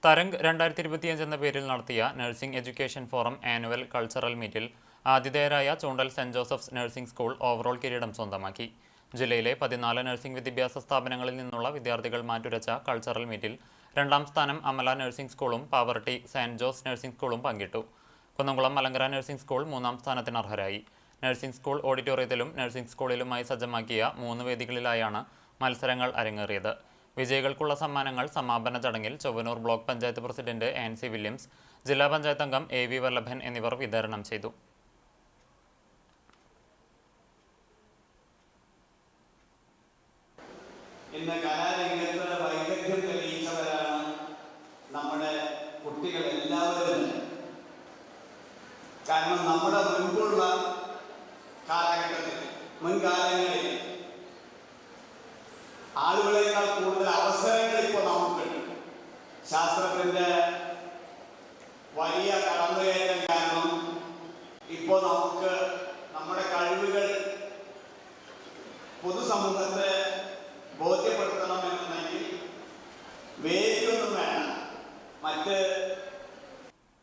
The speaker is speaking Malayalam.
തരംഗ് 2025 എന്ന പേരിൽ നടത്തിയ nursing education forum annual cultural മീറ്റിൽ ആതിഥേയരായ Choondal saint Joseph's nursing school overall കിരീടം സ്വന്തമാക്കി. ജില്ലയിലെ 14 നഴ്സിംഗ് വിദ്യാഭ്യാസ സ്ഥാപനങ്ങളിൽ നിന്നുള്ള വിദ്യാർത്ഥികൾ മാറ്റുരച്ച കൾച്ചറൽ മീറ്റിൽ രണ്ടാം സ്ഥാനം അമല നഴ്സിംഗ് സ്കൂളും പാവർട്ടി സെന്റ് ജോസ് നഴ്സിംഗ് സ്കൂളും പങ്കിട്ടു. കുന്നംകുളം മലങ്കര നഴ്സിംഗ് സ്കൂൾ മൂന്നാം സ്ഥാനത്തിന് അർഹരായി. നഴ്സിംഗ് സ്കൂൾ ഓഡിറ്റോറിയത്തിലും നഴ്സിംഗ് സ്കൂളിലുമായി സജ്ജമാക്കിയ 3 വേദികളിലായാണ് മത്സരങ്ങൾ അരങ്ങേറിയത്. വിജയികൾക്കുള്ള സമ്മാനങ്ങൾ സമാപന ചടങ്ങിൽ Chowwanur block panchayat president Ancy Williams, ജില്ലാ പഞ്ചായത്ത് അംഗം AV വല്ലഭൻ എന്നിവർ വിതരണം ചെയ്തു. ഇന്ന് കലാരംഗത്ത് വൈദഗ്ധ്യം തെളിയിച്ചവരാണ് നമ്മുടെ കുട്ടികൾ എല്ലാവരും. കാരണം നമ്മുടെ മുൻപുള്ള കാലഘട്ടത്തിൽ മുൻകാലങ്ങളിൽ ആളുകളെക്കാൾ കൂടുതൽ അവസരങ്ങൾ ഇപ്പോൾ നമുക്കുണ്ട്. ശാസ്ത്രത്തിന്റെ വലിയ